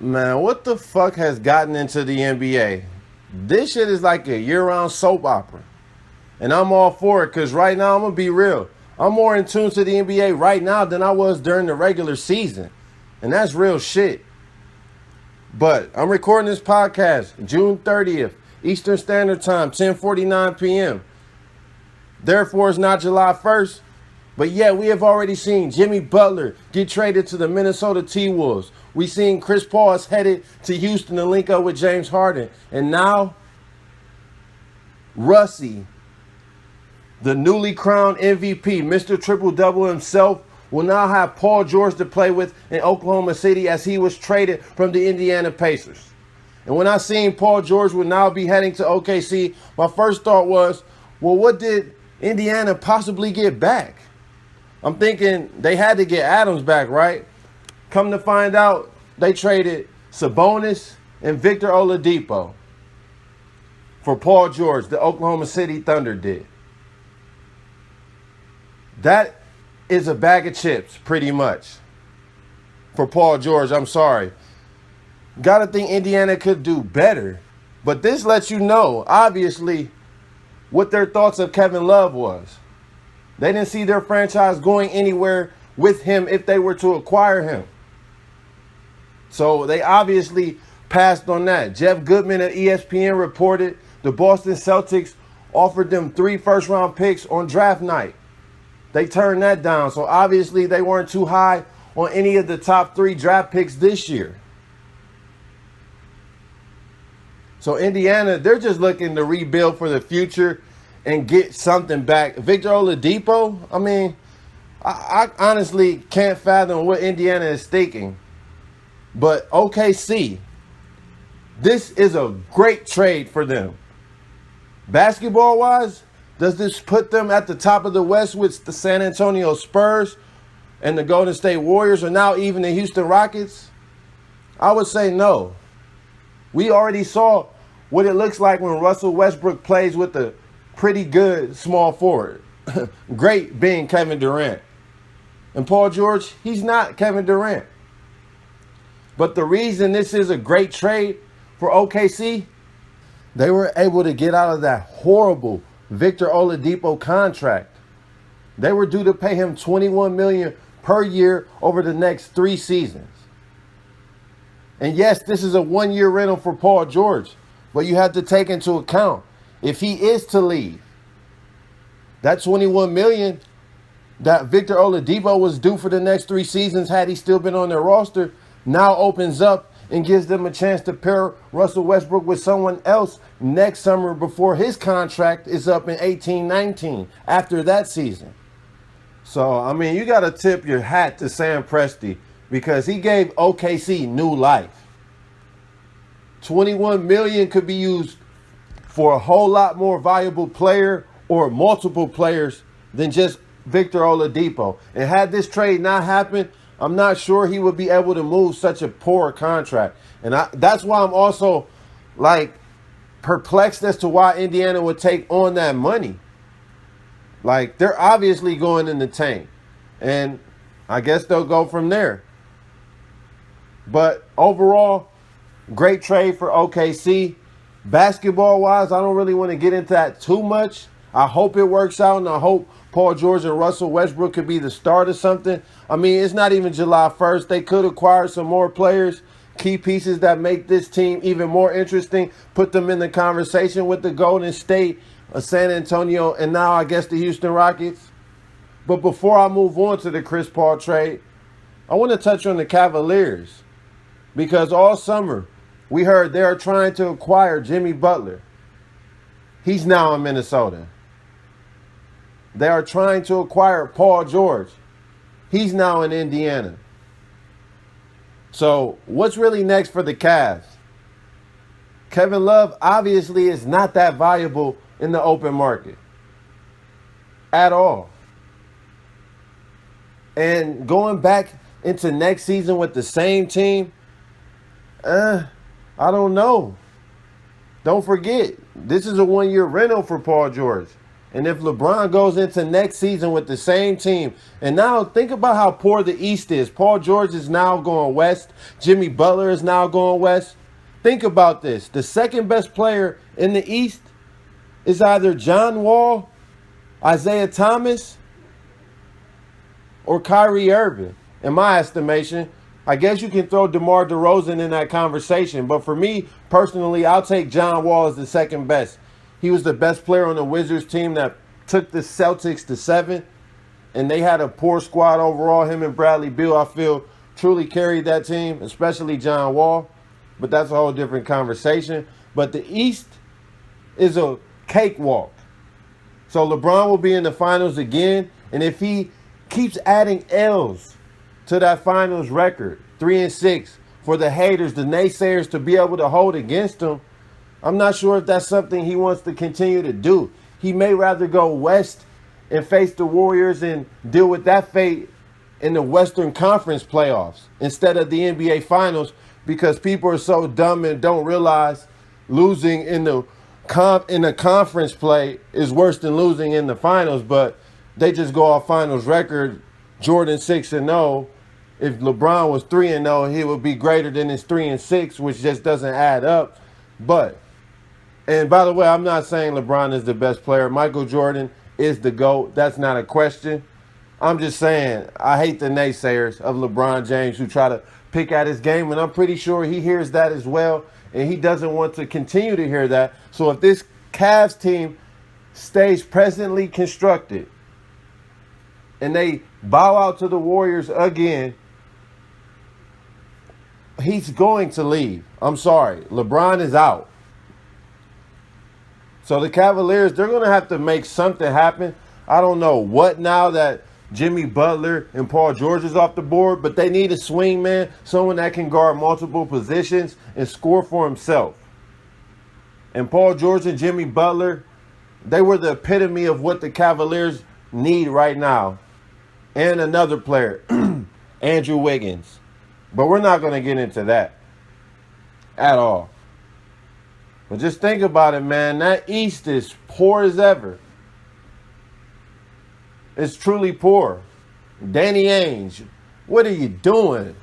Man, what the fuck has gotten into the NBA? This shit is like a year-round soap opera. And I'm all for it because right now, I'm going to be real. I'm more in tune to the NBA right now than I was during the regular season. And that's real shit. But I'm recording this podcast June 30th, Eastern Standard Time, 10:49 p.m. Therefore, it's not July 1st. But yet, we have already seen Jimmy Butler get traded to the Minnesota T-Wolves. We seen Chris Paul is headed to Houston to link up with James Harden. And now, Russie, the newly crowned MVP, Mr. Triple-Double himself, will now have Paul George to play with in Oklahoma City as he was traded from the Indiana Pacers. And when I seen Paul George would now be heading to OKC, my first thought was, well, what did Indiana possibly get back? I'm thinking they had to get Adams back, right? Come to find out, they traded Sabonis and Victor Oladipo for Paul George, the Oklahoma City Thunder did. That is a bag of chips, pretty much. For Paul George, I'm sorry. Gotta think Indiana could do better. But this lets you know, obviously, what their thoughts of Kevin Love was. They didn't see their franchise going anywhere with him if they were to acquire him. So they obviously passed on that. Jeff Goodman at ESPN reported the Boston Celtics offered them 3 first-round picks on draft night. They turned that down. So obviously they weren't too high on any of the top 3 draft picks this year. So Indiana, they're just looking to rebuild for the future and get something back. Victor Oladipo, I mean, I honestly can't fathom what Indiana is thinking. But OKC, this is a great trade for them. Basketball-wise, does this put them at the top of the West with the San Antonio Spurs and the Golden State Warriors, or now even the Houston Rockets? I would say no. We already saw what it looks like when Russell Westbrook plays with a pretty good small forward. Great being Kevin Durant. And Paul George, he's not Kevin Durant. But the reason this is a great trade for OKC, they were able to get out of that horrible Victor Oladipo contract. They were due to pay him $21 million per year over the next 3 seasons. And yes, this is a 1-year rental for Paul George, but you have to take into account if he is to leave, that $21 million that Victor Oladipo was due for the next 3 seasons had he still been on their roster now opens up and gives them a chance to pair Russell Westbrook with someone else next summer before his contract is up in 18-19 after that season. So, I mean, you got to tip your hat to Sam Presti because he gave OKC new life. $21 million could be used for a whole lot more valuable player or multiple players than just Victor Oladipo. And had this trade not happened, I'm not sure he would be able to move such a poor contract. And that's why I'm also like perplexed as to why Indiana would take on that money. Like, they're obviously going in the tank. And I guess they'll go from there. But overall, great trade for OKC. Basketball-wise, I don't really want to get into that too much. I hope it works out, and I hope Paul George and Russell Westbrook could be the start of something. I mean, it's not even July 1st. They could acquire some more players, key pieces that make this team even more interesting, put them in the conversation with the Golden State, San Antonio, and now I guess the Houston Rockets. But before I move on to the Chris Paul trade, I want to touch on the Cavaliers because all summer we heard they're trying to acquire Jimmy Butler. He's now in Minnesota. They are trying to acquire Paul George. He's now in Indiana. So what's really next for the Cavs? Kevin Love obviously is not that valuable in the open market at all. And going back into next season with the same team, I don't know. Don't forget, this is a 1-year rental for Paul George. And if LeBron goes into next season with the same team, and now think about how poor the East is. Paul George is now going west. Jimmy Butler is now going west. Think about this. The second best player in the East is either John Wall, Isaiah Thomas, or Kyrie Irving, in my estimation. I guess you can throw DeMar DeRozan in that conversation. But for me, personally, I'll take John Wall as the second best. He was the best player on the Wizards team that took the Celtics to 7. And they had a poor squad overall. Him and Bradley Beal, I feel, truly carried that team, especially John Wall. But that's a whole different conversation. But the East is a cakewalk. So LeBron will be in the finals again. And if he keeps adding L's to that finals record, 3-6, for the haters, the naysayers to be able to hold against him, I'm not sure if that's something he wants to continue to do. He may rather go west and face the Warriors and deal with that fate in the Western Conference playoffs instead of the NBA Finals, because people are so dumb and don't realize losing in the conference play is worse than losing in the finals. But they just go off finals record. Jordan 6-0. If LeBron was 3-0, he would be greater than his 3-6, which just doesn't add up. But, and by the way, I'm not saying LeBron is the best player. Michael Jordan is the GOAT. That's not a question. I'm just saying I hate the naysayers of LeBron James who try to pick at his game, and I'm pretty sure he hears that as well, and he doesn't want to continue to hear that. So if this Cavs team stays presently constructed and they bow out to the Warriors again, he's going to leave. I'm sorry. LeBron is out. So the Cavaliers, they're going to have to make something happen. I don't know what now that Jimmy Butler and Paul George is off the board, but they need a swing man, someone that can guard multiple positions and score for himself. And Paul George and Jimmy Butler, they were the epitome of what the Cavaliers need right now. And another player, Andrew Wiggins. But we're not going to get into that at all. But just think about it, man. That East is poor as ever. It's truly poor. Danny Ainge, what are you doing?